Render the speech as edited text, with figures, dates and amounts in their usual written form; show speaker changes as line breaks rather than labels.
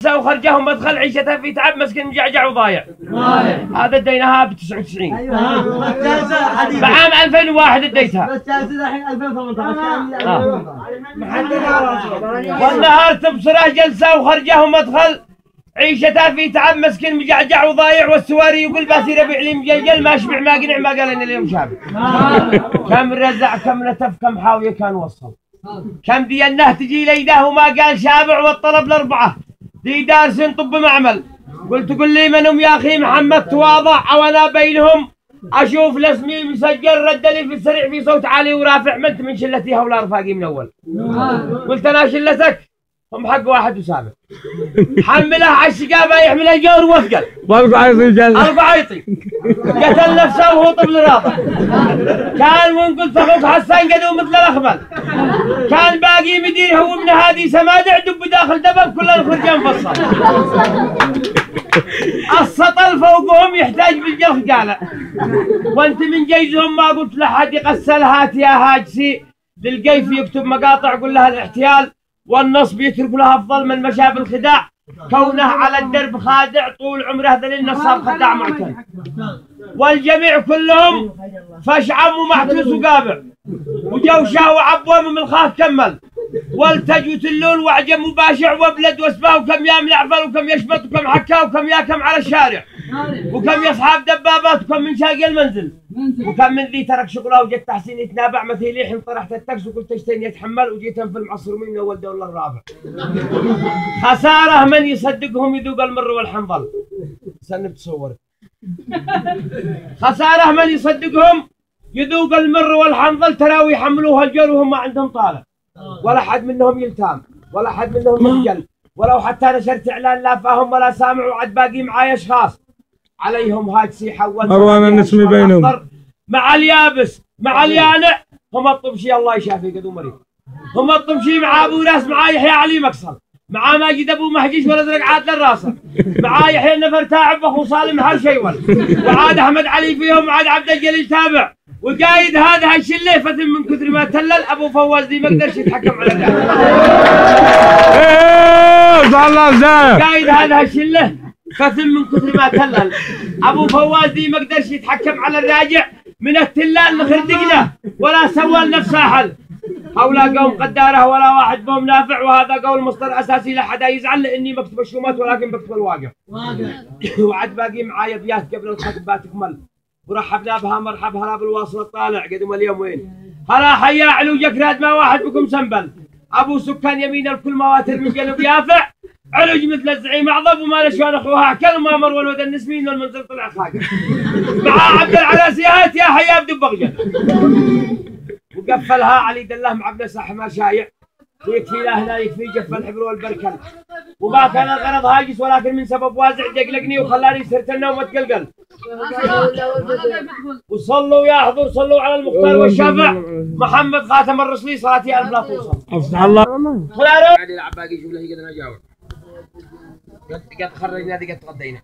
وخرجهم مدخل عيشته في تعب مسكين مجعجع وضايع. هذا اديناها ب 99. بعام 2001 اديتها.
الحين 2018.
والنهار تبصره جلسه وخرجهم مدخل عيشته في تعب مسكين مجعجع وضايع، والسواري يقول بصير ابيع لي مجلجل ما شبع ما قنع ما قال ان اليوم شابع. كم رزع كم نتف كم حاويه كان وصل، كم دينه تجي ليده وما قال شابع والطلب الاربعه دي دارس طب معمل. قلت قل لي منهم يا اخي محمد تواضع وانا بينهم اشوف لاسمي مسجل. رد لي في السريع في صوت عالي ورافع منت من شلتي هولا رفاقي من اول. قلت انا شلتك هم حق واحد وسابع حمله على الشقابه يحمل الجور وثقل القعيطي قتل نفسه وهو طفل راضع. كان وان قلت اخوك حسان قدو مثل الاخبل، كان باقي مدير هو ابن هادي سمادع دب داخل دبب كل الخرجان مفصل. السطل فوقهم يحتاج بالجرح قاله، وانت من جيزهم ما قلت لحد يغسل. هات يا هاجسي للقيف يكتب مقاطع قل لها الاحتيال والنصب يترك لها افضل من مشى بالخداع، كونه على الدرب خادع طول عمره ذل النصاب خداع معتد. والجميع كلهم فشعم ومحتوس وقابع وجوشة وعبوم من الخاف كمل، والتج وتلون وعجم وباشع وبلد واسباه وكم يام العفل وكم يشبط وكم حكا وكم ياكم على الشارع وكم يصحاب دبابات وكم من شاقي المنزل وكم من ذي ترك شغله وجت تحسين يتنابع مثيلي حين طرحت التكس وقلت تشتين يتحمل وجيت في المعصرمين من اول دوله الرابع. خساره من يصدقهم يذوق المر والحنظل. سنب تصور خساره من يصدقهم يذوق المر والحنظل، تراوي يحملوها الجر وهم ما عندهم طالع ولا حد منهم يلتام ولا حد منهم يخجل، ولو حتى نشرت اعلان لا فاهم ولا سامع وعد باقي معاي اشخاص عليهم هاجسي حول
مروان النسمي بينهم
مع اليابس مع اليانع. هم الطبشي الله يشافي قدو مريض، هم الطبشي مع ابو راس مع يحيى علي مقصل مع ماجد ابو محجيش والازرق عاد للراسه مع يحيى النفر تاعب اخو سالم هالشيول وعاد احمد علي فيهم وعاد عبد الجليل تابع وقايد هذا هالشله فتن من كثر ما تلل ابو فواز دي ما قدرش يتحكم على ذلك. قايد هذا هالشله فتن من كثر ما تلل ابو فواز دي ما قدرش يتحكم على الراجع من التلال مخردقنا ولا سوى لنفسه حل. هؤلاء قوم قداره ولا واحد بهم نافع، وهذا قول مصدر اساسي لا حدا يزعل لاني بكتب الشومات ولكن بكتب الواقع. وعد باقي معايا ابيات قبل الخطبه تكمل ورحبنا بها مرحب هلا بالواصل الطالع قدم اليوم وين هلا حيا علو جكراد ما واحد بكم سنبل ابو سكان يمين الكل مواتر من قلب يافع علوج مثل الزعيم اعظم وما لشان اخوها كل ما مر والود النسمين والمنزل طلع خاقع مع عبد العلاسيات يا حيا بدب بغجل وقفلها علي دله مع ابن ساحمه شايع يكفي له هنا يكفي جف الحبر والبركل وما كان الغرض هاجس ولكن من سبب وازع دقلقني وخلاني صرت النوم واتقلقل. وصلوا يا حضور صلوا على المختار والشافع محمد خاتم الرسلي صلاتي الف لا توصل.
افتح الله
خلاني العباقي شوف له قد نجاوب قد خرجنا قد تغدينا.